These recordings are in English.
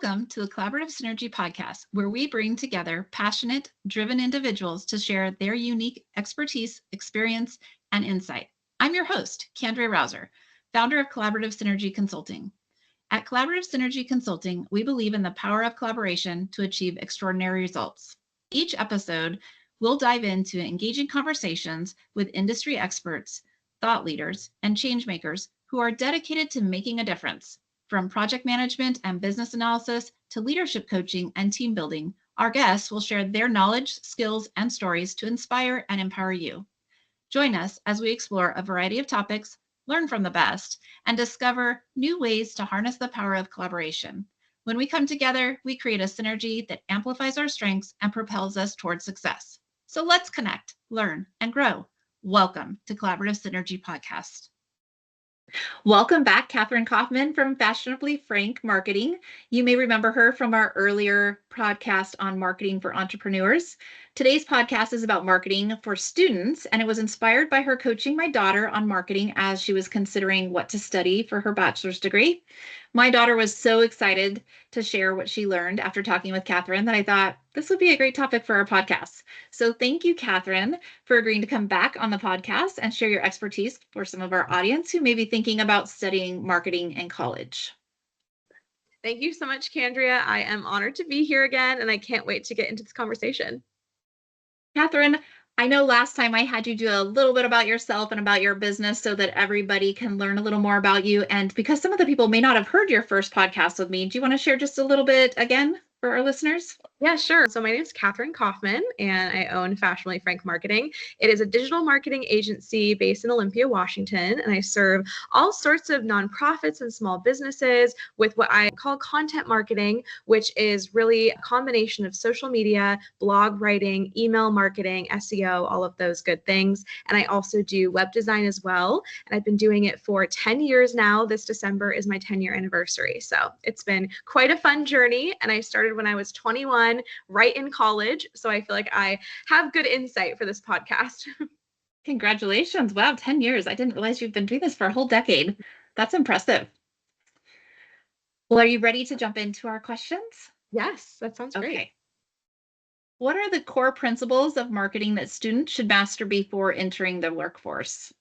Welcome to the Collaborative Synergy podcast, where we bring together passionate, driven individuals to share their unique expertise, experience, and insight. I'm your host, Kathryn Rouser, founder of Collaborative Synergy Consulting. At Collaborative Synergy Consulting, we believe in the power of collaboration to achieve extraordinary results. Each episode, we'll dive into engaging conversations with industry experts, thought leaders, and change makers who are dedicated to making a difference. From project management and business analysis to leadership coaching and team building, our guests will share their knowledge, skills, and stories to inspire and empower you. Join us as we explore a variety of topics, learn from the best, and discover new ways to harness the power of collaboration. When we come together, we create a synergy that amplifies our strengths and propels us towards success. So let's connect, learn, and grow. Welcome to Collaborative Synergy Podcast. Welcome back, Kathryn Coffman from Fashionably Frank Marketing. You may remember her from our earlier podcast on marketing for entrepreneurs. Today's podcast is about marketing for students, and it was inspired by her coaching my daughter on marketing as she was considering what to study for her bachelor's degree. My daughter was so excited to share what she learned after talking with Kathryn that I thought this would be a great topic for our podcast. So thank you, Kathryn, for agreeing to come back on the podcast and share your expertise for some of our audience who may be thinking about studying marketing in college. Thank you so much, Kandria. I am honored to be here again, and I can't wait to get into this conversation. Kathryn, I know last time I had you do a little bit about yourself and about your business so that everybody can learn a little more about you. And because some of the people may not have heard your first podcast with me, do you want to share just a little bit again for our listeners? Yeah, sure. So my name is Kathryn Coffman, and I own Fashionably Frank Marketing. It is a digital marketing agency based in Olympia, Washington, and I serve all sorts of nonprofits and small businesses with what I call content marketing, which is really a combination of social media, blog writing, email marketing, SEO, all of those good things. And I also do web design as well, and I've been doing it for 10 years now. This December is my 10-year anniversary. So it's been quite a fun journey, and I started when I was 21, right in college. So I feel like I have good insight for this podcast. Congratulations. Wow, 10 years. I didn't realize you've been doing this for a whole decade. That's impressive. Well, are you ready to jump into our questions? Yes, that sounds great. Okay. What are the core principles of marketing that students should master before entering the workforce?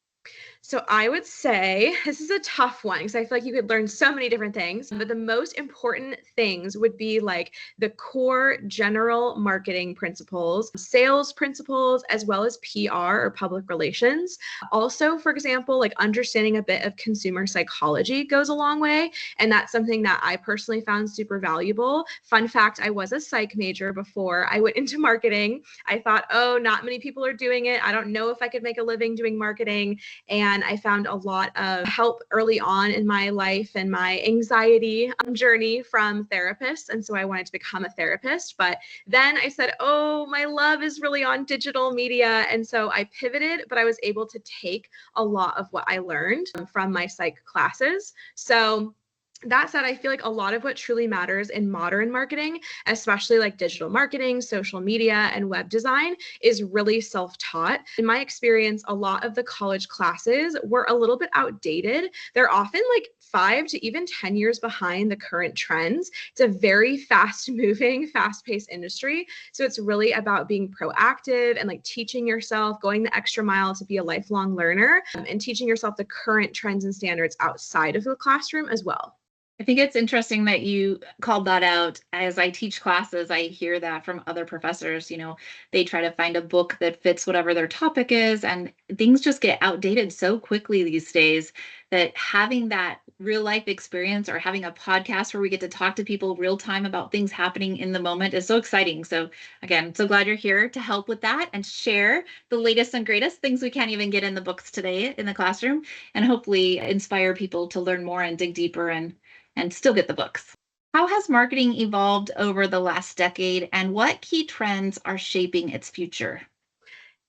So I would say this is a tough one because I feel like you could learn so many different things, but the most important things would be like the core general marketing principles, sales principles, as well as PR or public relations. Also, for example, like understanding a bit of consumer psychology goes a long way. And that's something that I personally found super valuable. Fun fact, I was a psych major before I went into marketing. I thought, oh, not many people are doing it. I don't know if I could make a living doing marketing. And I found a lot of help early on in my life and my anxiety journey from therapists. And so I wanted to become a therapist. But then I said, oh, my love is really on digital media. And so I pivoted, but I was able to take a lot of what I learned from my psych classes. So that said, I feel like a lot of what truly matters in modern marketing, especially like digital marketing, social media, and web design, is really self-taught. In my experience, a lot of the college classes were a little bit outdated. They're often like 5 to even 10 years behind the current trends. It's a very fast-moving, fast-paced industry. So it's really about being proactive and like teaching yourself, going the extra mile to be a lifelong learner, and teaching yourself the current trends and standards outside of the classroom as well. I think it's interesting that you called that out. As I teach classes, I hear that from other professors. They try to find a book that fits whatever their topic is, and things just get outdated so quickly these days that having that real life experience or having a podcast where we get to talk to people real time about things happening in the moment is so exciting. So again, I'm so glad you're here to help with that and share the latest and greatest things we can't even get in the books today in the classroom, and hopefully inspire people to learn more and dig deeper and still get the books. How has marketing evolved over the last decade, and what key trends are shaping its future?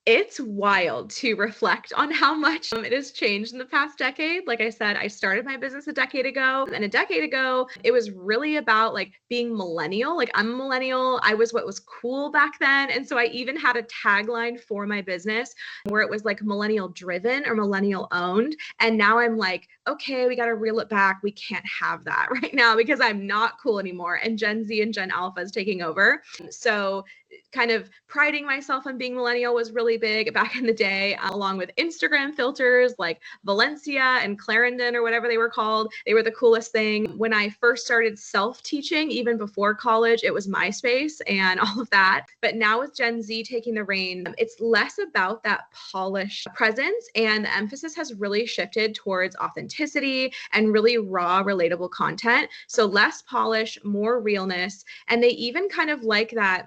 It's wild to reflect on how much it has changed in the past decade. Like I said, I started my business a decade ago, and a decade ago, it was really about like being millennial. Like I'm a millennial. I was what was cool back then. And so I even had a tagline for my business where it was like millennial driven or millennial owned. And now I'm like, okay, we got to reel it back. We can't have that right now because I'm not cool anymore. And Gen Z and Gen Alpha is taking over. So kind of priding myself on being millennial was really big back in the day, along with Instagram filters like Valencia and Clarendon or whatever they were called. They were the coolest thing. When I first started self-teaching, even before college, it was MySpace and all of that. But now with Gen Z taking the reign, it's less about that polished presence, and the emphasis has really shifted towards authenticity and really raw, relatable content. So less polish, more realness, and they even kind of like that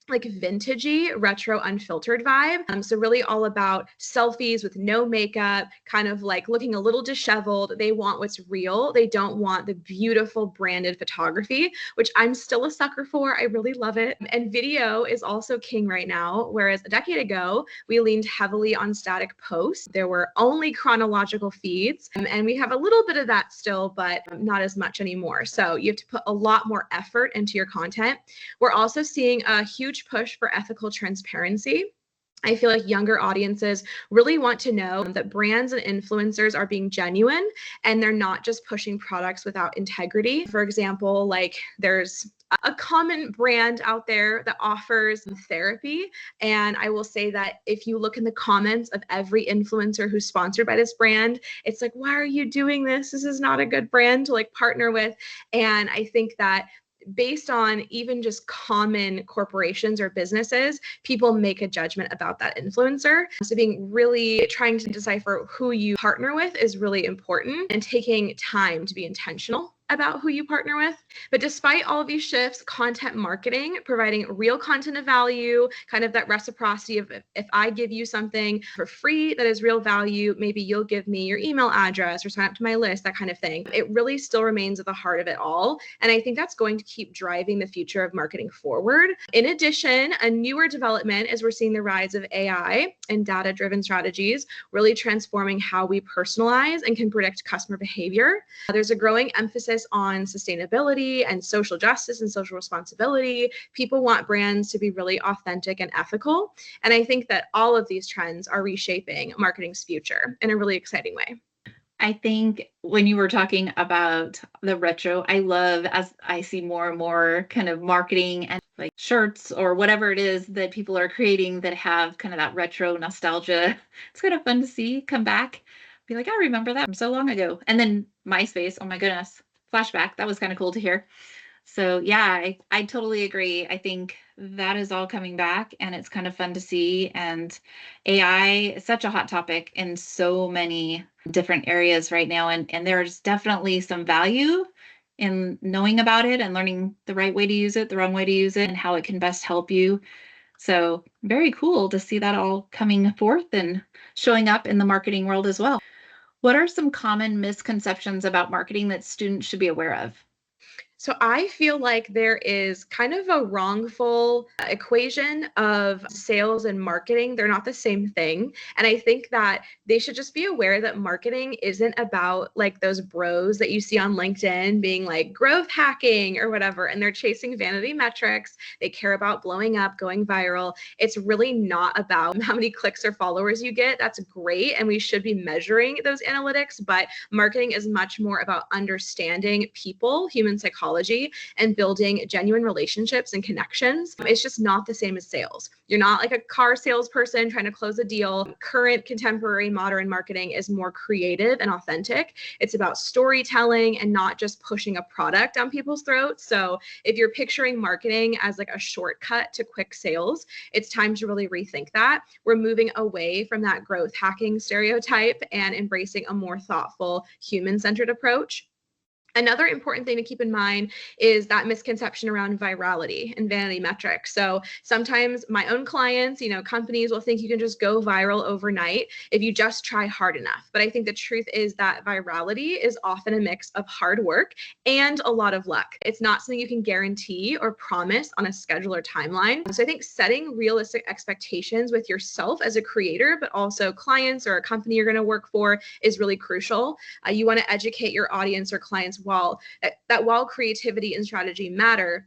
like vintagey, retro, unfiltered vibe. So really all about selfies with no makeup, kind of like looking a little disheveled. They want what's real. They don't want the beautiful branded photography, which I'm still a sucker for. I really love it. And video is also king right now, whereas a decade ago, we leaned heavily on static posts. There were only chronological feeds, and we have a little bit of that still, but not as much anymore. So you have to put a lot more effort into your content. We're also seeing a huge push for ethical transparency. I feel like younger audiences really want to know that brands and influencers are being genuine and they're not just pushing products without integrity. For example, like there's a common brand out there that offers therapy. And I will say that if you look in the comments of every influencer who's sponsored by this brand, it's like, why are you doing this? This is not a good brand to like partner with. And I think that based on even just common corporations or businesses, people make a judgment about that influencer. So being really trying to decipher who you partner with is really important, and taking time to be intentional about who you partner with. But despite all of these shifts, content marketing, providing real content of value, kind of that reciprocity of if I give you something for free that is real value, maybe you'll give me your email address or sign up to my list, that kind of thing. It really still remains at the heart of it all. And I think that's going to keep driving the future of marketing forward. In addition, a newer development is we're seeing the rise of AI and data-driven strategies, really transforming how we personalize and can predict customer behavior. There's a growing emphasis on sustainability and social justice and social responsibility. People want brands to be really authentic and ethical. And I think that all of these trends are reshaping marketing's future in a really exciting way. I think when you were talking about the retro, I love as I see more and more kind of marketing and like shirts or whatever it is that people are creating that have kind of that retro nostalgia. It's kind of fun to see come back. Be like, I remember that from so long ago. And then MySpace, oh my goodness, flashback. That was kind of cool to hear. So yeah, I totally agree. I think that is all coming back and it's kind of fun to see. And AI is such a hot topic in so many different areas right now. And there's definitely some value in knowing about it and learning the right way to use it, the wrong way to use it, and how it can best help you. So very cool to see that all coming forth and showing up in the marketing world as well. What are some common misconceptions about marketing that students should be aware of? So I feel like there is kind of a wrongful equation of sales and marketing. They're not the same thing. And I think that they should just be aware that marketing isn't about like those bros that you see on LinkedIn being like growth hacking or whatever, and they're chasing vanity metrics. They care about blowing up, going viral. It's really not about how many clicks or followers you get. That's great. And we should be measuring those analytics, but marketing is much more about understanding people, human psychology, and building genuine relationships and connections. It's just not the same as sales. You're not like a car salesperson trying to close a deal. Current contemporary modern marketing is more creative and authentic. It's about storytelling and not just pushing a product down people's throats. So if you're picturing marketing as like a shortcut to quick sales, it's time to really rethink that. We're moving away from that growth hacking stereotype and embracing a more thoughtful, human-centered approach. Another important thing to keep in mind is that misconception around virality and vanity metrics. So sometimes my own clients, companies will think you can just go viral overnight if you just try hard enough. But I think the truth is that virality is often a mix of hard work and a lot of luck. It's not something you can guarantee or promise on a schedule or timeline. So I think setting realistic expectations with yourself as a creator, but also clients or a company you're going to work for is really crucial. You want to educate your audience or clients while creativity and strategy matter,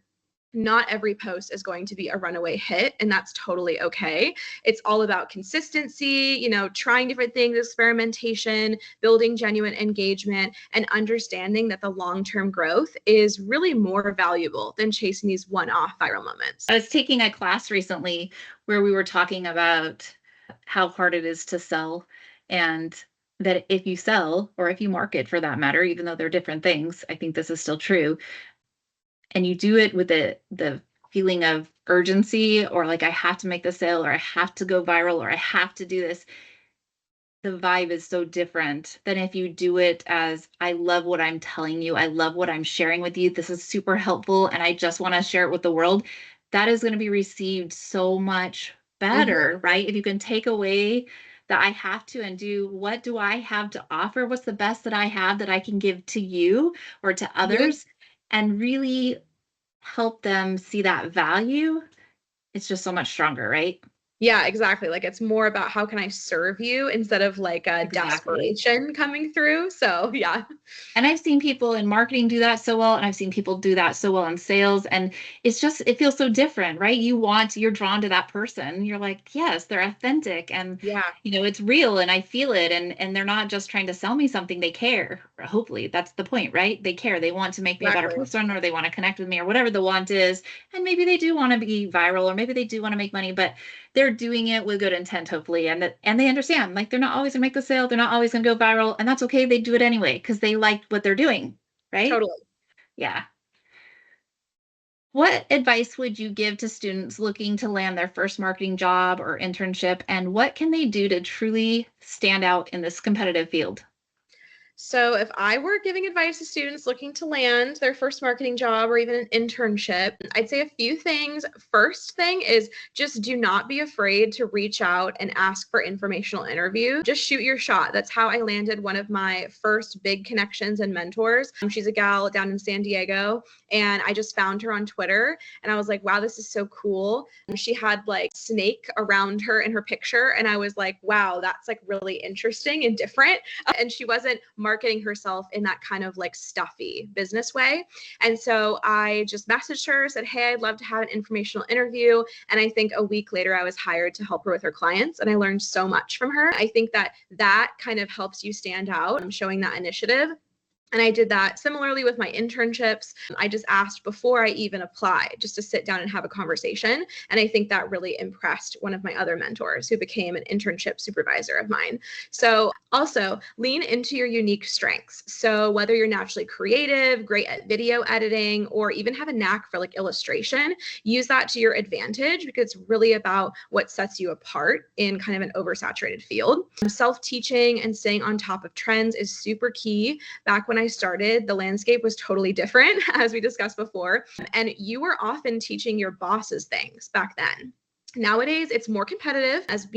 not every post is going to be a runaway hit, and that's totally okay. It's all about consistency, trying different things, experimentation, building genuine engagement, and understanding that the long-term growth is really more valuable than chasing these one-off viral moments. I was taking a class recently where we were talking about how hard it is to sell, and that if you sell, or if you market for that matter, even though they're different things, I think this is still true, and you do it with the feeling of urgency, or like I have to make the sale, or I have to go viral, or I have to do this, the vibe is so different than if you do it as, I love what I'm telling you, I love what I'm sharing with you, this is super helpful, and I just want to share it with the world. That is going to be received so much better, right? If you can take away that I have to, and do, what do I have to offer? What's the best that I have that I can give to you or to others, and really help them see that value? It's just so much stronger, right? Yeah, exactly. Like it's more about how can I serve you instead of like a Exactly. desperation coming through. So yeah. And I've seen people in marketing do that so well, and I've seen people do that so well in sales. And it's just, it feels so different, right? You're drawn to that person. You're like, yes, they're authentic, and Yeah, it's real, and I feel it. And they're not just trying to sell me something. They care. Hopefully that's the point, right? They care. They want to make me a better exactly. person, or they want to connect with me, or whatever the want is. And maybe they do want to be viral, or maybe they do want to make money, but they're doing it with good intent, hopefully. And they understand, like, they're not always gonna make the sale. They're not always gonna go viral, and that's okay. They do it anyway because they like what they're doing, right? Totally. Yeah. What advice would you give to students looking to land their first marketing job or internship, and what can they do to truly stand out in this competitive field? So, if I were giving advice to students looking to land their first marketing job or even an internship, I'd say a few things. First thing is just do not be afraid to reach out and ask for informational interview. Just shoot your shot. That's how I landed one of my first big connections and mentors. She's a gal down in San Diego, and I just found her on Twitter, and I was like, wow, this is so cool. She had like snake around her in her picture, and I was like, wow, that's like really interesting and different. And she wasn't marketing herself in that kind of like stuffy business way. And so I just messaged her, said, hey, I'd love to have an informational interview. And I think a week later, I was hired to help her with her clients. And I learned so much from her. I think that kind of helps you stand out, showing that initiative. And I did that similarly with my internships. I just asked before I even applied, just to sit down and have a conversation. And I think that really impressed one of my other mentors who became an internship supervisor of mine. So also lean into your unique strengths. So whether you're naturally creative, great at video editing, or even have a knack for like illustration, use that to your advantage, because it's really about what sets you apart in kind of an oversaturated field. Self-teaching and staying on top of trends is super key. Back when I started, the landscape was totally different, as we discussed before. And you were often teaching your bosses things back then. Nowadays, it's more competitive. As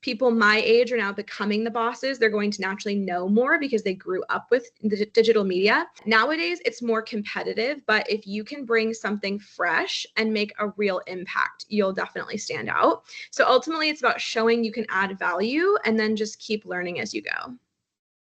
people my age are now becoming the bosses. They're going to naturally know more because they grew up with the digital media. Nowadays, it's more competitive, but if you can bring something fresh and make a real impact, you'll definitely stand out. So ultimately, it's about showing you can add value and then just keep learning as you go.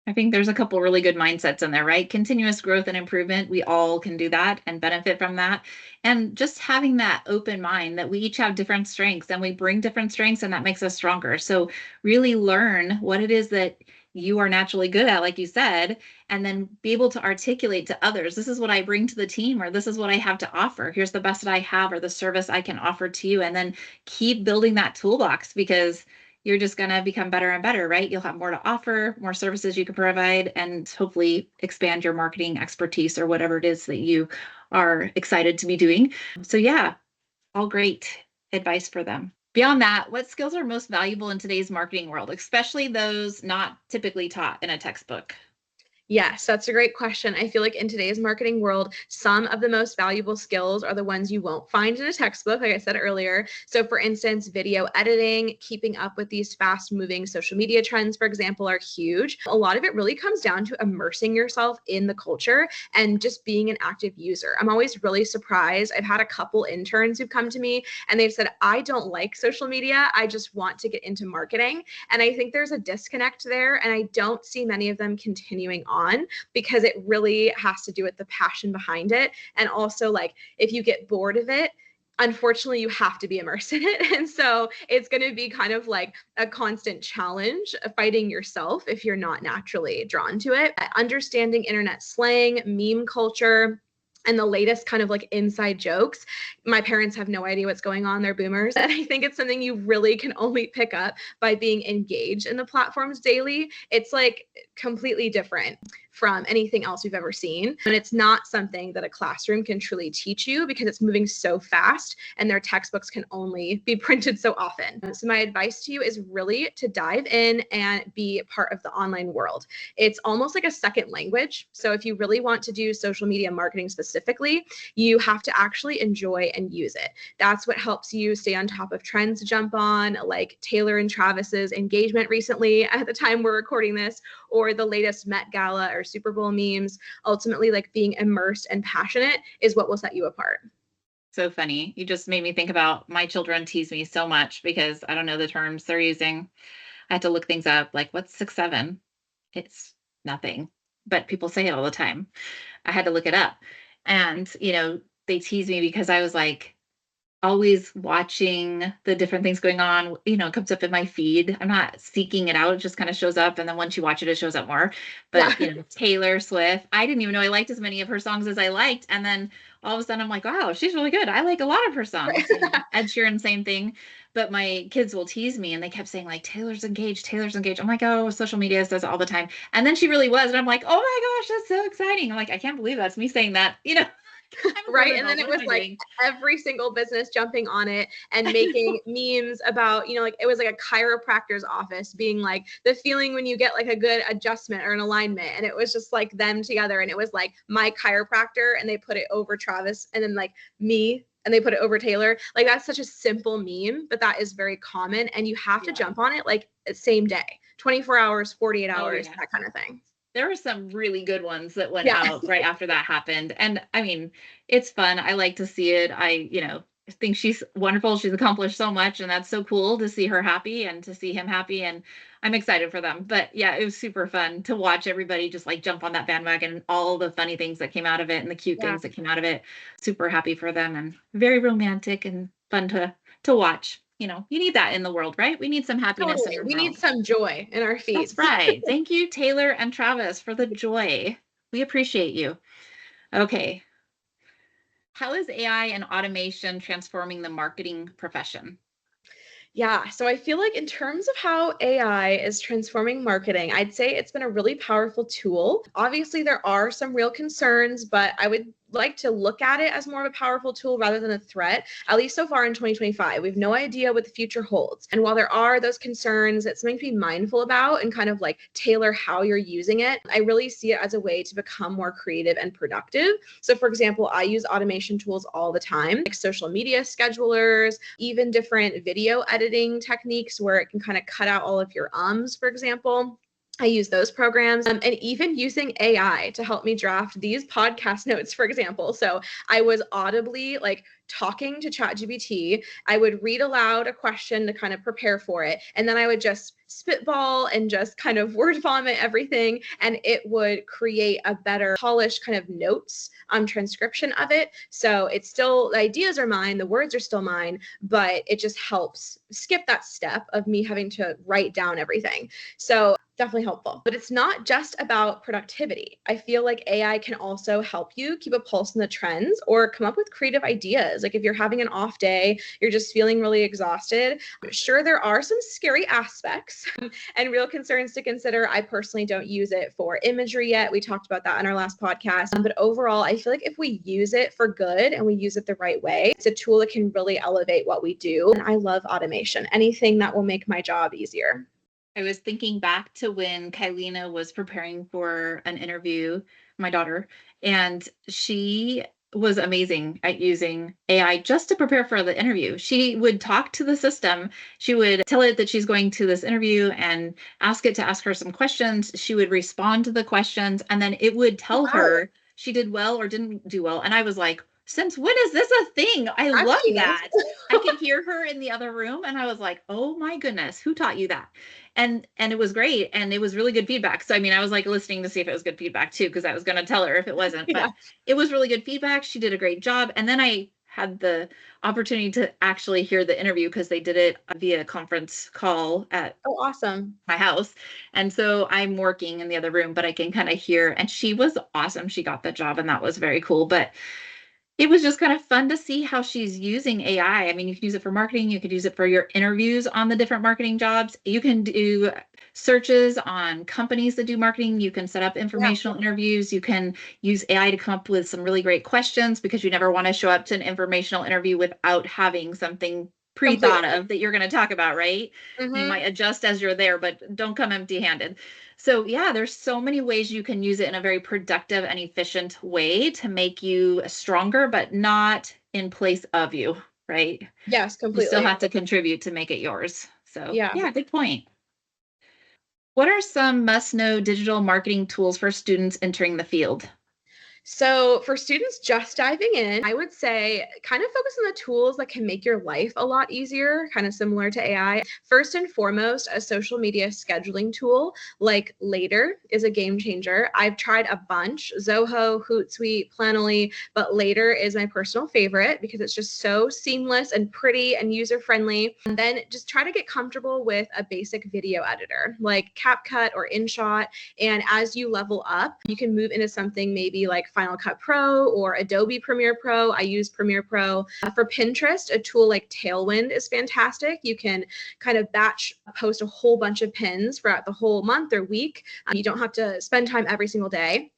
I think there's a couple really good mindsets in there, right? Continuous growth and improvement. We all can do that and benefit from that. And just having that open mind that we each have different strengths, and we bring different strengths, and that makes us stronger. So really learn what it is that you are naturally good at, like you said, and then be able to articulate to others, this is what I bring to the team, or this is what I have to offer. Here's the best that I have, or the service I can offer to you. And then keep building that toolbox, because you're just going to become better and better, right? You'll have more to offer, more services you can provide, and hopefully expand your marketing expertise, or whatever it is that you are excited to be doing. So yeah, all great advice for them. Beyond that, what skills are most valuable in today's marketing world, especially those not typically taught in a textbook? Yes, that's a great question. I feel like in today's marketing world, some of the most valuable skills are the ones you won't find in a textbook, like I said earlier. So for instance, video editing, keeping up with these fast moving social media trends, for example, are huge. A lot of it really comes down to immersing yourself in the culture and just being an active user. I'm always really surprised. I've had a couple interns who've come to me and they've said, I don't like social media. I just want to get into marketing. And I think there's a disconnect there. And I don't see many of them continuing on on, because it really has to do with the passion behind it. And also, like, if you get bored of it, unfortunately, you have to be immersed in it. And so it's going to be kind of like a constant challenge fighting yourself if you're not naturally drawn to it. Understanding internet slang, meme culture, and the latest kind of like inside jokes. My parents have no idea what's going on. They're boomers. And I think it's something you really can only pick up by being engaged in the platforms daily. It's like completely different from anything else we've ever seen. And it's not something that a classroom can truly teach you because it's moving so fast and their textbooks can only be printed so often. So my advice to you is really to dive in and be part of the online world. It's almost like a second language. So if you really want to do social media marketing specifically, you have to actually enjoy and use it. That's what helps you stay on top of trends to jump on, like Taylor and Travis's engagement recently at the time we're recording this, or the latest Met Gala or Super Bowl memes. Ultimately, like, being immersed and passionate is what will set you apart. So funny. You just made me think about my children tease me so much because I don't know the terms they're using. I had to look things up, like what's 6'7"? It's nothing, but people say it all the time. I had to look it up. And, they tease me because I was like, always watching the different things going on, it comes up in my feed. I'm not seeking it out. It just kind of shows up. And then once you watch it, it shows up more. But, Yeah. Taylor Swift, I didn't even know I liked as many of her songs as I liked. And then all of a sudden I'm like, wow, she's really good. I like a lot of her songs. Ed Sheeran, same thing. But my kids will tease me and they kept saying like, Taylor's engaged, Taylor's engaged. I'm like, oh, social media does it all the time. And then she really was. And I'm like, oh my gosh, that's so exciting. I'm like, I can't believe that's me saying that, Right. And then it was like every single business jumping on it and making memes about, like, it was like a chiropractor's office being like the feeling when you get like a good adjustment or an alignment. And it was just like them together. And it was like my chiropractor, and they put it over Travis, and then like me, and they put it over Taylor. Like, that's such a simple meme, but that is very common. And you have to jump on it like same day, 24 hours, 48 hours, that kind of thing. There were some really good ones that went out right after that happened. And I mean, it's fun. I like to see it. I think she's wonderful. She's accomplished so much, and that's so cool to see her happy and to see him happy. And I'm excited for them. But yeah, it was super fun to watch everybody just like jump on that bandwagon and all the funny things that came out of it and the cute things that came out of it. Super happy for them and very romantic and fun to watch. You need that in the world, right? We need some happiness in our world. We need some joy in our feeds. That's right. Thank you, Taylor and Travis, for the joy. We appreciate you. Okay. How is AI and automation transforming the marketing profession? Yeah, so I feel like in terms of how AI is transforming marketing, I'd say it's been a really powerful tool. Obviously, there are some real concerns, but I would like to look at it as more of a powerful tool rather than a threat, at least so far in 2025. We have no idea what the future holds. And while there are those concerns, it's something to be mindful about and kind of like tailor how you're using it. I really see it as a way to become more creative and productive. So for example, I use automation tools all the time, like social media schedulers, even different video editing techniques where it can kind of cut out all of your ums, for example. I use those programs, and even using AI to help me draft these podcast notes, for example. So I was audibly like talking to ChatGPT. I would read aloud a question to kind of prepare for it. And then I would just spitball and just kind of word vomit everything. And it would create a better polished kind of notes transcription of it. So it's still, the ideas are mine, the words are still mine, but it just helps skip that step of me having to write down everything. So definitely helpful. But it's not just about productivity. I feel like AI can also help you keep a pulse on the trends or come up with creative ideas. Like if you're having an off day, you're just feeling really exhausted. I'm sure there are some scary aspects and real concerns to consider. I personally don't use it for imagery yet. We talked about that in our last podcast. But overall, I feel like if we use it for good and we use it the right way, it's a tool that can really elevate what we do. And I love automation, anything that will make my job easier. I was thinking back to when Kylina was preparing for an interview, my daughter, and she was amazing at using AI just to prepare for the interview. She would talk to the system. She would tell it that she's going to this interview and ask it to ask her some questions. She would respond to the questions, and then it would tell her she did well or didn't do well. And I was like, since when is this a thing? I love that. I could hear her in the other room, and I was like, oh my goodness, who taught you that? And it was great. And it was really good feedback. So, I mean, I was like listening to see if it was good feedback too, because I was going to tell her if it wasn't, Yeah. but it was really good feedback. She did a great job. And then I had the opportunity to actually hear the interview because they did it via conference call at Oh, awesome. my house. And so I'm working in the other room, but I can kind of hear, and she was awesome. She got the job and that was very cool. But it was just kind of fun to see how she's using AI. I mean, you can use it for marketing. You could use it for your interviews on the different marketing jobs. You can do searches on companies that do marketing. You can set up Yeah. informational interviews. You can use AI to come up with some really great questions because you never want to show up to an informational interview without having something pre-thought Completely. of that you're going to talk about, right? You Mm-hmm. might adjust as you're there, but don't come empty-handed. So yeah, there's so many ways you can use it in a very productive and efficient way to make you stronger, but not in place of you, right? Yes, You still completely. have to contribute to make it yours. So Yeah. yeah, good point. What are some must-know digital marketing tools for students entering the field? So, for students just diving in, I would say kind of focus on the tools that can make your life a lot easier, kind of similar to AI. First and foremost, a social media scheduling tool like Later is a game changer. I've tried a bunch, Zoho, Hootsuite, Planoly, but Later is my personal favorite because it's just so seamless and pretty and user friendly. And then just try to get comfortable with a basic video editor like CapCut or InShot. And as you level up, you can move into something maybe like Final Cut Pro or Adobe Premiere Pro. I use Premiere Pro. For Pinterest, a tool like Tailwind is fantastic. You can kind of batch post a whole bunch of pins throughout the whole month or week. You don't have to spend time every single day.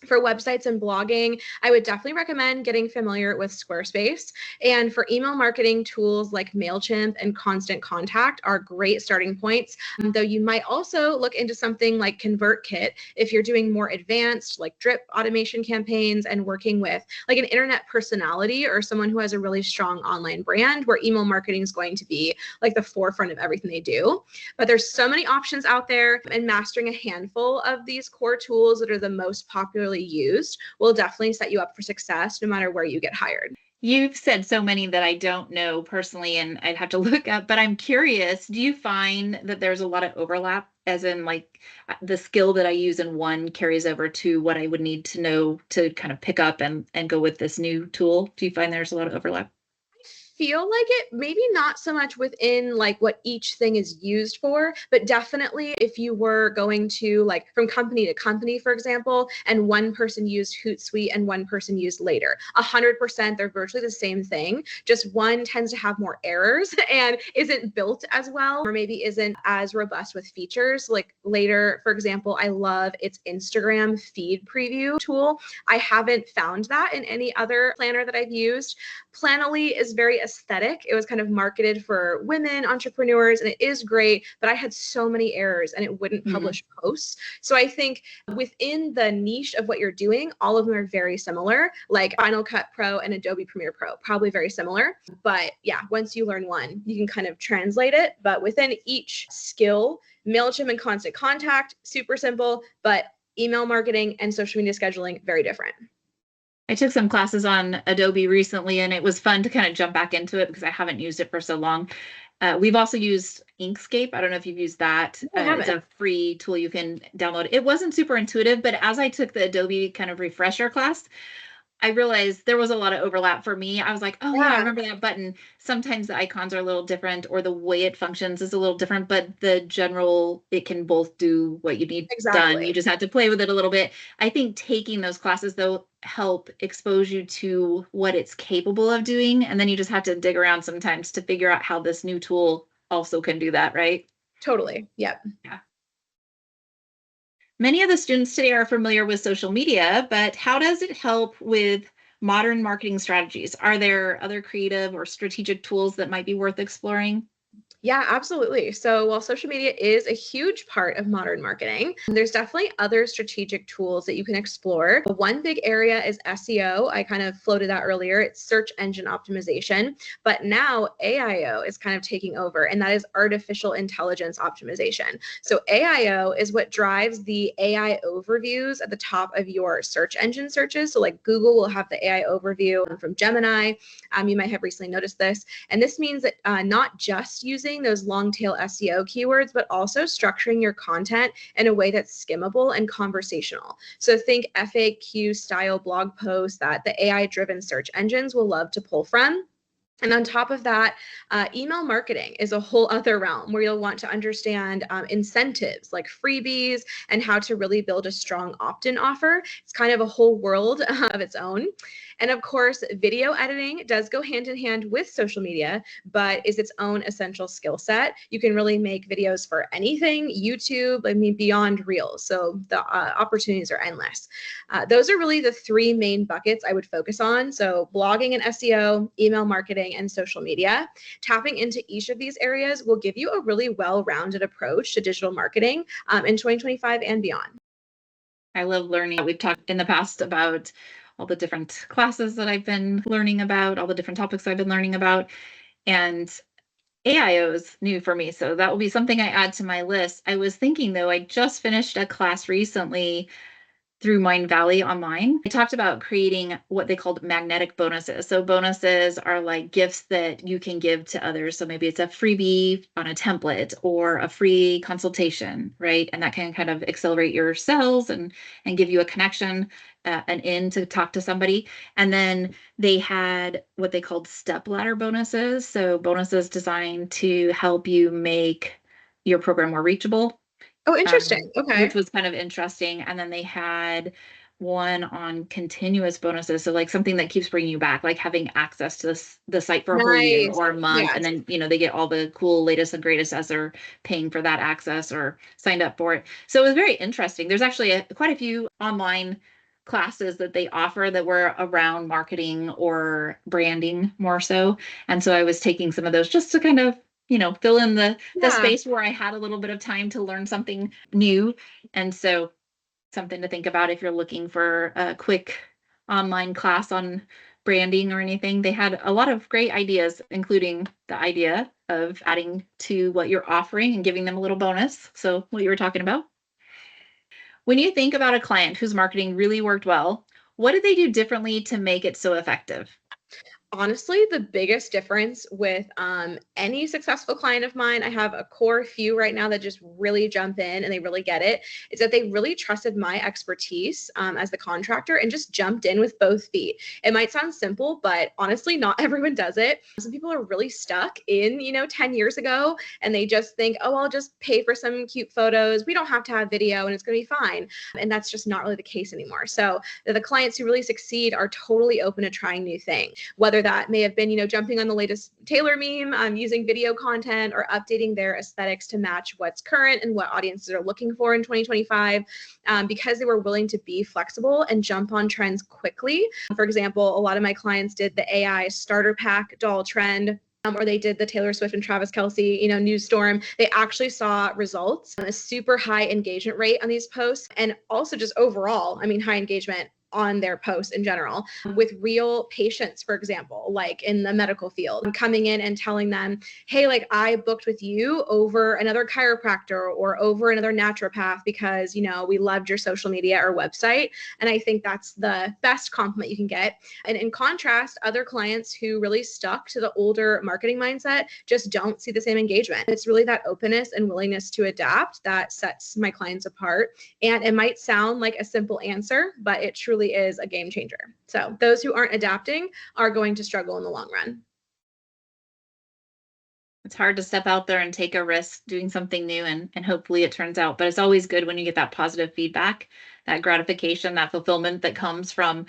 For websites and blogging, I would definitely recommend getting familiar with Squarespace. And for email marketing, tools like MailChimp and Constant Contact are great starting points. Though you might also look into something like ConvertKit if you're doing more advanced, like drip automation campaigns and working with like an internet personality or someone who has a really strong online brand where email marketing is going to be like the forefront of everything they do. But there's so many options out there, and mastering a handful of these core tools that are the most popularly used will definitely set you up for success no matter where you get hired. You've said so many that I don't know personally, and I'd have to look up, but I'm curious, do you find that there's a lot of overlap, as in like the skill that I use in one carries over to what I would need to know to kind of pick up and go with this new tool? Do you find there's a lot of overlap? Feel like it, maybe not so much within like what each thing is used for, but definitely if you were going to like from company to company, for example, and one person used Hootsuite and one person used Later, 100% they're virtually the same thing. Just one tends to have more errors and isn't built as well, or maybe isn't as robust with features. Like Later, for example, I love its Instagram feed preview tool. I haven't found that in any other planner that I've used. Planoly is very aesthetic. It was kind of marketed for women entrepreneurs, and it is great, but I had so many errors and it wouldn't Mhm. publish posts. So I think within the niche of what you're doing, all of them are very similar, like Final Cut Pro and Adobe Premiere Pro, probably very similar. But yeah, once you learn one, you can kind of translate it. But within each skill, MailChimp and Constant Contact, super simple, but email marketing and social media scheduling, very different. I took some classes on Adobe recently, and it was fun to kind of jump back into it because I haven't used it for so long. We've also used Inkscape. I don't know if you've used that. I It's haven't. a free tool you can download. It wasn't super intuitive, but as I took the Adobe kind of refresher class, I realized there was a lot of overlap for me. I was like, oh yeah, I Yeah, remember that button. Sometimes the icons are a little different or the way it functions is a little different, but the general, it can both do what you need done. You exactly. just have to play with it a little bit. I think taking those classes though help expose you to what it's capable of doing. And then you just have to dig around sometimes to figure out how this new tool also can do that, right? Totally. Yep. Yeah. Many of the students today are familiar with social media, but how does it help with modern marketing strategies? Are there other creative or strategic tools that might be worth exploring? Yeah, absolutely. So while social media is a huge part of modern marketing, there's definitely other strategic tools that you can explore. One big area is SEO. I kind of floated that earlier. It's search engine optimization. But now AIO is kind of taking over, and that is artificial intelligence optimization. So AIO is what drives the AI overviews at the top of your search engine searches. So like Google will have the AI overview from Gemini. You might have recently noticed this. And this means that not just using using those long tail SEO keywords, but also structuring your content in a way that's skimmable and conversational. So think FAQ style blog posts that the AI driven search engines will love to pull from. And on top of that, email marketing is a whole other realm where you'll want to understand incentives like freebies and how to really build a strong opt-in offer. It's kind of a whole world of its own. And of course, video editing does go hand in hand with social media, but is its own essential skill set. You can really make videos for anything, YouTube, beyond Reels. So the opportunities are endless. Those are really the three main buckets I would focus on. So blogging and SEO, email marketing, and social media. Tapping into each of these areas will give you a really well-rounded approach to digital marketing in 2025 and beyond. I love learning. We've talked in the past about all the different classes that I've been learning about, all the different topics I've been learning about. And AIO is new for me, so that will be something I add to my list. I was thinking, though, I just finished a class recently through Mind Valley online. I talked about creating what they called magnetic bonuses. So bonuses are like gifts that you can give to others. So maybe it's a freebie on a template or a free consultation, right? And that can kind of accelerate your sales and give you a connection, an in to talk to somebody. And then they had what they called step ladder bonuses. So bonuses designed to help you make your program more reachable. Oh, interesting. Okay. Which was kind of interesting. And then they had one on continuous bonuses. So like something that keeps bringing you back, like having access to the site for a whole year or a month. Yes. And then, they get all the cool latest and greatest as they're paying for that access or signed up for it. So it was very interesting. There's actually quite a few online classes that they offer that were around marketing or branding more so. And so I was taking some of those just to kind of fill in the space where I had a little bit of time to learn something new. And so something to think about if you're looking for a quick online class on branding or anything. They had a lot of great ideas, including the idea of adding to what you're offering and giving them a little bonus. So what you were talking about. When you think about a client whose marketing really worked well, what did they do differently to make it so effective? Honestly, the biggest difference with any successful client of mine, I have a core few right now that just really jump in and they really get it, is that they really trusted my expertise as the contractor and just jumped in with both feet. It might sound simple, but honestly, not everyone does it. Some people are really stuck in, 10 years ago, and they just think, oh, I'll just pay for some cute photos. We don't have to have video and it's going to be fine. And that's just not really the case anymore. So the clients who really succeed are totally open to trying new things, whether that may have been, jumping on the latest Taylor meme, using video content, or updating their aesthetics to match what's current and what audiences are looking for in 2025, because they were willing to be flexible and jump on trends quickly. For example, a lot of my clients did the AI starter pack doll trend, or they did the Taylor Swift and Travis Kelce, news storm. They actually saw results, a super high engagement rate on these posts, and also just overall, high engagement on their posts in general, with real patients, for example, like in the medical field, coming in and telling them, hey, like I booked with you over another chiropractor or over another naturopath because, we loved your social media or website. And I think that's the best compliment you can get. And in contrast, other clients who really stuck to the older marketing mindset just don't see the same engagement. It's really that openness and willingness to adapt that sets my clients apart. And it might sound like a simple answer, but it truly is a game changer. So those who aren't adapting are going to struggle in the long run. It's hard to step out there and take a risk doing something new and hopefully it turns out. But it's always good when you get that positive feedback, that gratification, that fulfillment that comes from,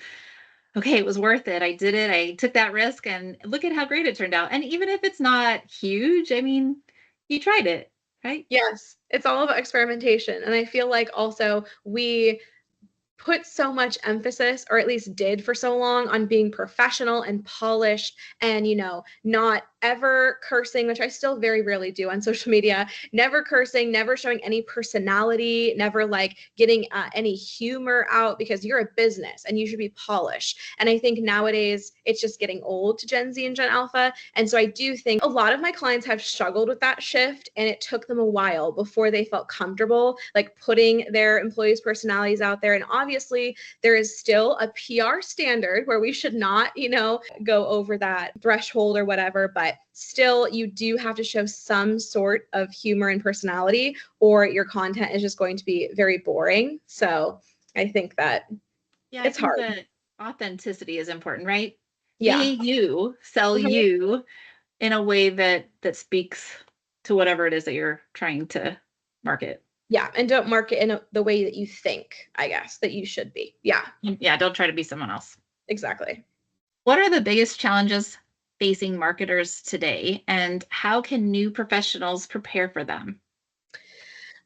okay, it was worth it. I did it. I took that risk and look at how great it turned out. And even if it's not huge, you tried it, right? Yes, it's all about experimentation. And I feel like also we put so much emphasis, or at least did for so long, on being professional and polished and, not ever cursing, which I still very rarely do on social media, never cursing, never showing any personality, never like getting any humor out, because you're a business and you should be polished. And I think nowadays it's just getting old to Gen Z and Gen Alpha. And so I do think a lot of my clients have struggled with that shift, and it took them a while before they felt comfortable like putting their employees' personalities out there. And obviously obviously there is still a PR standard where we should not, go over that threshold or whatever, but still you do have to show some sort of humor and personality, or your content is just going to be very boring. So I think that Yeah, I it's think hard. that authenticity is important, right? Yeah. Be you, sell Mhm. you in a way that speaks to whatever it is that you're trying to market. Yeah. And don't market in the way that you think, I guess, that you should be. Yeah, Yeah, don't try to be someone else. exactly. What are the biggest challenges facing marketers today, and how can new professionals prepare for them?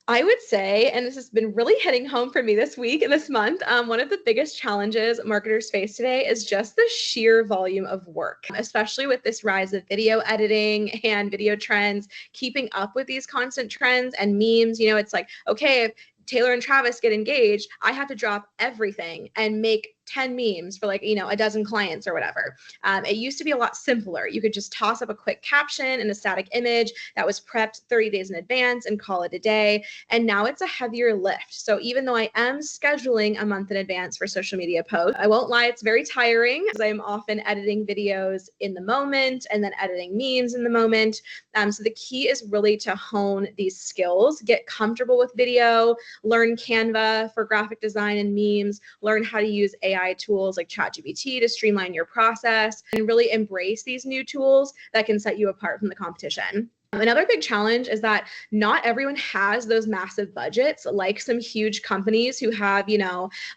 I would say, and this has been really hitting home for me this week and this month, one of the biggest challenges marketers face today is just the sheer volume of work, especially with this rise of video editing and video trends, keeping up with these constant trends and memes. It's like, okay, if Taylor and Travis get engaged, I have to drop everything and make 10 memes for a dozen clients or whatever. It used to be a lot simpler. You could just toss up a quick caption and a static image that was prepped 30 days in advance and call it a day. And now it's a heavier lift. So even though I am scheduling a month in advance for social media posts, I won't lie, it's very tiring because I'm often editing videos in the moment and then editing memes in the moment. So the key is really to hone these skills, get comfortable with video, learn Canva for graphic design and memes, learn how to use AI tools like ChatGPT to streamline your process, and really embrace these new tools that can set you apart from the competition. Another big challenge is that not everyone has those massive budgets like some huge companies who have,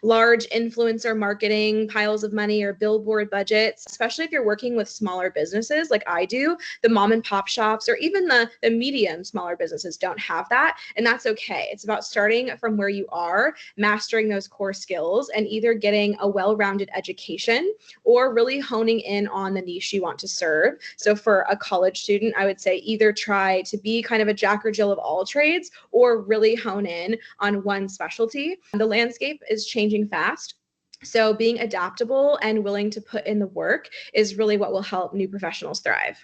large influencer marketing piles of money or billboard budgets, especially if you're working with smaller businesses like I do. The mom and pop shops or even the medium smaller businesses don't have that. And that's okay. It's about starting from where you are, mastering those core skills, and either getting a well-rounded education or really honing in on the niche you want to serve. So for a college student, I would say either try to be kind of a jack or Jill of all trades or really hone in on one specialty. The landscape is changing fast. So being adaptable and willing to put in the work is really what will help new professionals thrive.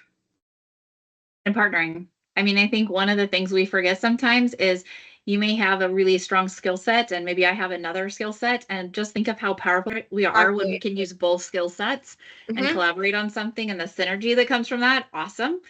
And partnering. I mean, I think one of the things we forget sometimes is you may have a really strong skill set and maybe I have another skill set, and just think of how powerful we are when we Exactly. can use both skill sets and Mhm. collaborate on something, and the synergy that comes from that. Awesome.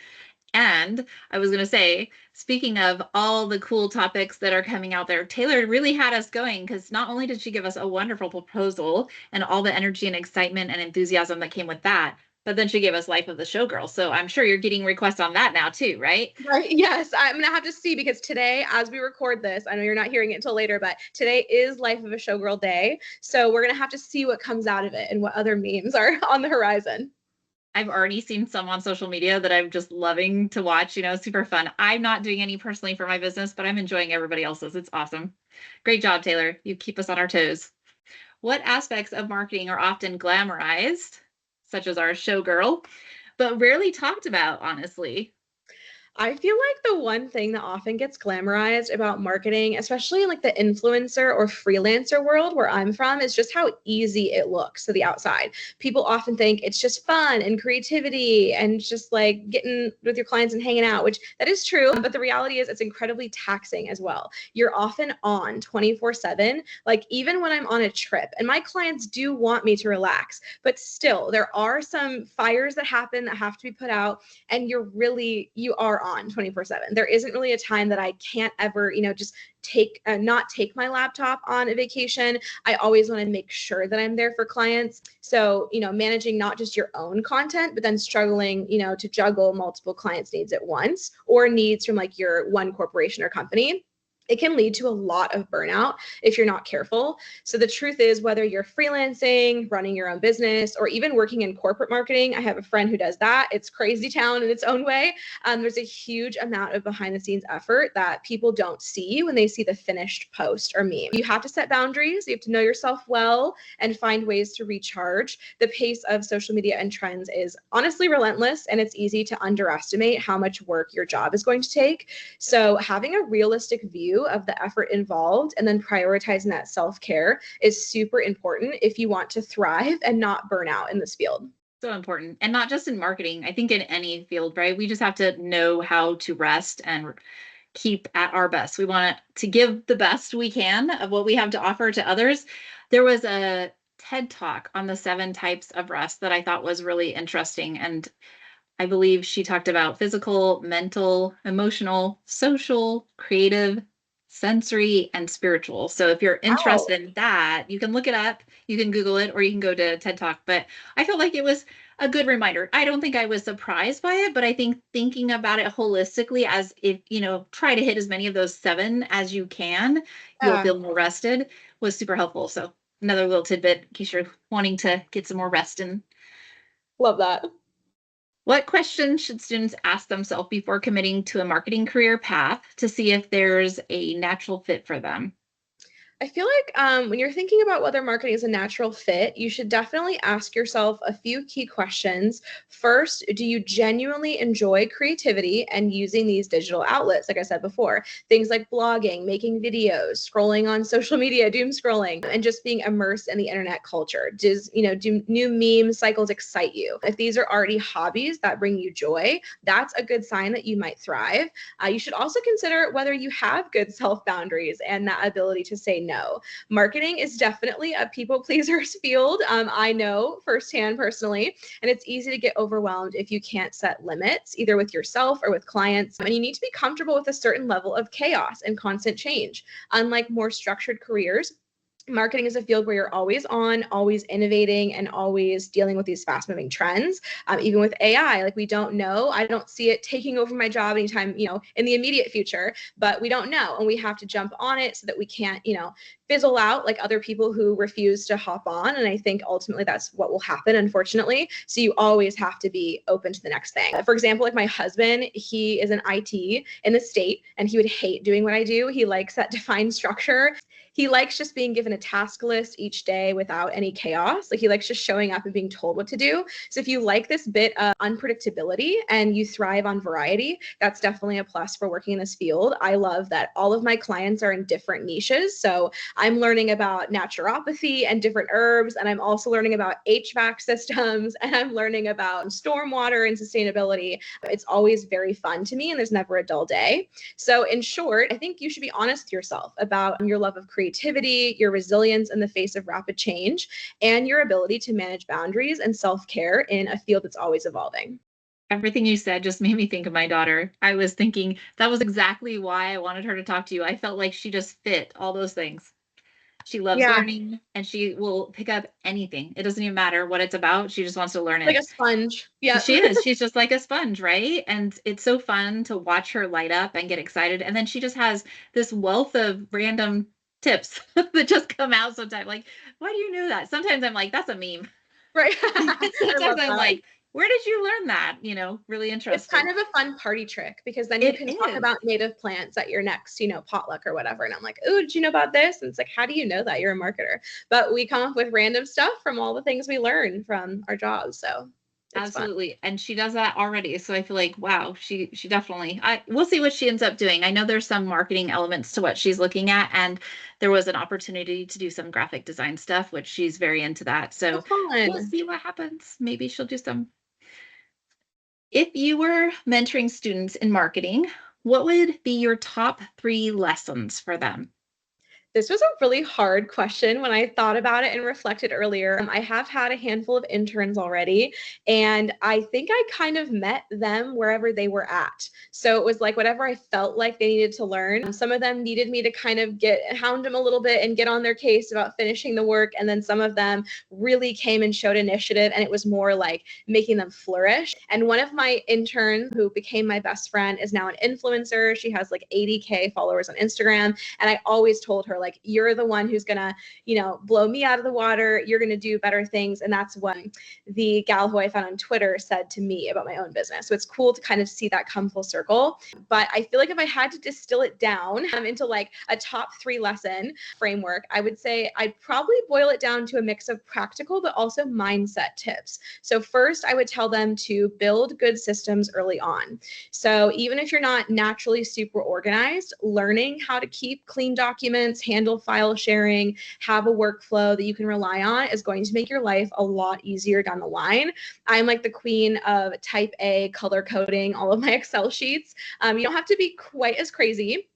And I was going to say, speaking of all the cool topics that are coming out there, Taylor really had us going because not only did she give us a wonderful proposal and all the energy and excitement and enthusiasm that came with that, but then she gave us Life of the Showgirl. So I'm sure you're getting requests on that now too, right? Right. Yes, I'm gonna have to see because today, as we record this, I know you're not hearing it until later, but today is Life of a Showgirl Day. So we're gonna have to see what comes out of it and what other memes are on the horizon. I've already seen some on social media that I'm just loving to watch, super fun. I'm not doing any personally for my business, but I'm enjoying everybody else's. It's awesome. Great job, Taylor. You keep us on our toes. What aspects of marketing are often glamorized, such as our showgirl, but rarely talked about, honestly? I feel like the one thing that often gets glamorized about marketing, especially in like the influencer or freelancer world where I'm from, is just how easy it looks to the outside. People often think it's just fun and creativity and just like getting with your clients and hanging out, which that is true. But the reality is it's incredibly taxing as well. You're often on 24/7, like even when I'm on a trip, and my clients do want me to relax, but still there are some fires that happen that have to be put out, and you are on 24/7. There isn't really a time that I can't ever, just not take my laptop on a vacation. I always want to make sure that I'm there for clients. So, managing not just your own content, but then struggling, to juggle multiple clients' needs at once or needs from like your one corporation or company, it can lead to a lot of burnout if you're not careful. So the truth is, whether you're freelancing, running your own business, or even working in corporate marketing, I have a friend who does that. It's crazy town in its own way. There's a huge amount of behind the scenes effort that people don't see when they see the finished post or meme. You have to set boundaries. You have to know yourself well and find ways to recharge. The pace of social media and trends is honestly relentless, and it's easy to underestimate how much work your job is going to take. So having a realistic view of the effort involved and then prioritizing that self-care is super important if you want to thrive and not burn out in this field. So important. And not just in marketing, I think in any field, right? We just have to know how to rest and keep at our best. We want to give the best we can of what we have to offer to others. There was a TED Talk on the 7 types of rest that I thought was really interesting. And I believe she talked about physical, mental, emotional, social, creative, sensory, and spiritual. So if you're Wow. interested in that, you can look it up, you can Google it, or you can go to TED Talk. But I felt like it was a good reminder. I don't think I was surprised by it, but I think thinking about it holistically as if, try to hit as many of those 7 as you can, you'll Yeah. feel more rested was super helpful. So another little tidbit in case you're wanting to get some more rest in. Love that. What questions should students ask themselves before committing to a marketing career path to see if there's a natural fit for them? I feel like when you're thinking about whether marketing is a natural fit, you should definitely ask yourself a few key questions. First, do you genuinely enjoy creativity and using these digital outlets? Like I said before, things like blogging, making videos, scrolling on social media, doom scrolling, and just being immersed in the internet culture. Do new meme cycles excite you? If these are already hobbies that bring you joy, that's a good sign that you might thrive. You should also consider whether you have good self boundaries and that ability to say no. Marketing is definitely a people pleasers field. I know firsthand personally, and it's easy to get overwhelmed if you can't set limits, either with yourself or with clients. And you need to be comfortable with a certain level of chaos and constant change. Unlike more structured careers, marketing is a field where you're always on, always innovating, and always dealing with these fast moving trends. Even with AI, like we don't know, I don't see it taking over my job anytime, in the immediate future, but we don't know. And we have to jump on it so that we can't, fizzle out like other people who refuse to hop on. And I think ultimately that's what will happen, unfortunately. So you always have to be open to the next thing. For example, like my husband, he is in IT in the state and he would hate doing what I do. He likes that defined structure. He likes just being given a task list each day without any chaos. Like he likes just showing up and being told what to do. So if you like this bit of unpredictability and you thrive on variety, that's definitely a plus for working in this field. I love that all of my clients are in different niches. So I'm learning about naturopathy and different herbs, and I'm also learning about HVAC systems, and I'm learning about stormwater and sustainability. It's always very fun to me, and there's never a dull day. So in short, I think you should be honest with yourself about your love of creativity, your resilience in the face of rapid change, and your ability to manage boundaries and self-care in a field that's always evolving. Everything you said just made me think of my daughter. I was thinking that was exactly why I wanted her to talk to you. I felt like she just fit all those things. She loves Yeah, learning and she will pick up anything. It doesn't even matter what it's about. She just wants to learn like it. a sponge. Yep. She is. She's just like a sponge, right? And it's so fun to watch her light up and get excited. And then she just has this wealth of random tips that just come out sometimes. Like, why do you know that? Sometimes I'm like, that's a meme. Right. I Sometimes love I'm that. like, where did you learn that? Really It's kind interesting. of a fun party trick because then you It can talk is. about native plants at your next, potluck or whatever. And I'm like, oh, did you know about this? And it's like, how do you know that? You're a marketer. But we come up with random stuff from all the things we learn from our jobs. So it's fun. Absolutely. And she does that already. So I feel like, wow, she definitely we'll see what she ends up doing. I know there's some marketing elements to what she's looking at, and there was an opportunity to do some graphic design stuff, which she's very into that. So So we'll fun. see what happens. Maybe she'll do some. If you were mentoring students in marketing, what would be your top 3 lessons for them? This was a really hard question when I thought about it and reflected earlier. I have had a handful of interns already, and I think I kind of met them wherever they were at. So it was like whatever I felt like they needed to learn. Some of them needed me to kind of hound them a little bit and get on their case about finishing the work. And then some of them really came and showed initiative, and it was more like making them flourish. And one of my interns who became my best friend is now an influencer. She has like 80K followers on Instagram. And I always told her, like, you're the one who's gonna, blow me out of the water. You're gonna do better things. And that's what the gal who I found on Twitter said to me about my own business. So it's cool to kind of see that come full circle. But I feel like if I had to distill it down into like a top 3 lesson framework, I would say I'd probably boil it down to a mix of practical but also mindset tips. So first, I would tell them to build good systems early on. So even if you're not naturally super organized, learning how to keep clean documents, handle file sharing, have a workflow that you can rely on is going to make your life a lot easier down the line. I'm like the queen of type A color coding all of my Excel sheets. You don't have to be quite as crazy,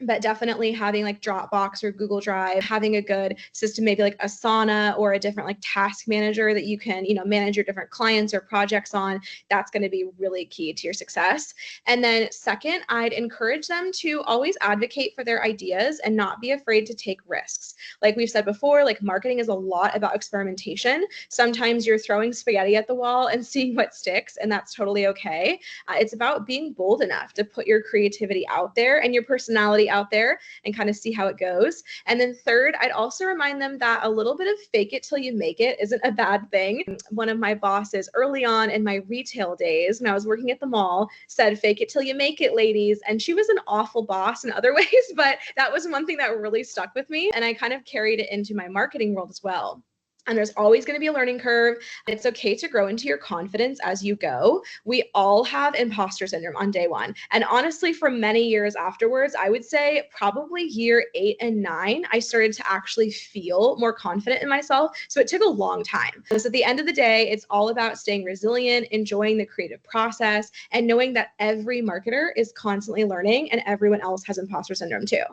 but definitely having like Dropbox or Google Drive, having a good system, maybe like Asana or a different like task manager that you can, manage your different clients or projects on, that's going to be really key to your success. And then second, I'd encourage them to always advocate for their ideas and not be afraid to take risks. Like we've said before, like marketing is a lot about experimentation. Sometimes you're throwing spaghetti at the wall and seeing what sticks, and that's totally okay. It's about being bold enough to put your creativity out there and your personality out there and kind of see how it goes. And then third, I'd also remind them that a little bit of fake it till you make it isn't a bad thing. One of my bosses early on in my retail days when I was working at the mall said, "Fake it till you make it, ladies." And she was an awful boss in other ways, but that was one thing that really stuck with me. And I kind of carried it into my marketing world as well. And there's always going to be a learning curve. It's okay to grow into your confidence as you go. We all have imposter syndrome on day one. And honestly, for many years afterwards, I would say probably year 8 and 9, I started to actually feel more confident in myself. So it took a long time. So at the end of the day, it's all about staying resilient, enjoying the creative process, and knowing that every marketer is constantly learning and everyone else has imposter syndrome too.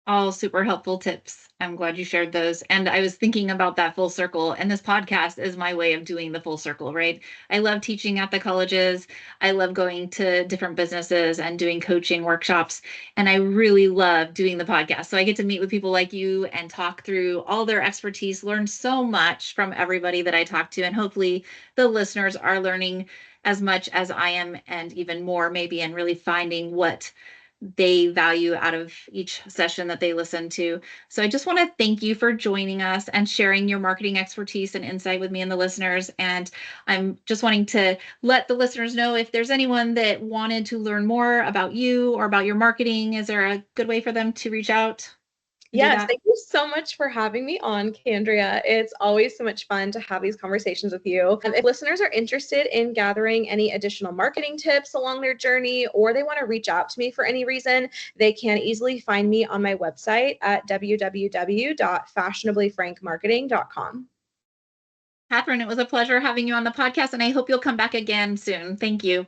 All super helpful tips. I'm glad you shared those. And I was thinking about that full circle, and this podcast is my way of doing the full circle, right? I love teaching at the colleges. I love going to different businesses and doing coaching workshops. And I really love doing the podcast. So I get to meet with people like you and talk through all their expertise, learn so much from everybody that I talk to. And hopefully the listeners are learning as much as I am and even more maybe, and really finding what they value out of each session that they listen to. So I just want to thank you for joining us and sharing your marketing expertise and insight with me and the listeners. And I'm just wanting to let the listeners know if there's anyone that wanted to learn more about you or about your marketing, is there a good way for them to reach out? Yes, thank you so much for having me on, Candria. It's always so much fun to have these conversations with you. If listeners are interested in gathering any additional marketing tips along their journey, or they want to reach out to me for any reason, they can easily find me on my website at www.fashionablyfrankmarketing.com. Kathryn, it was a pleasure having you on the podcast, and I hope you'll come back again soon. Thank you.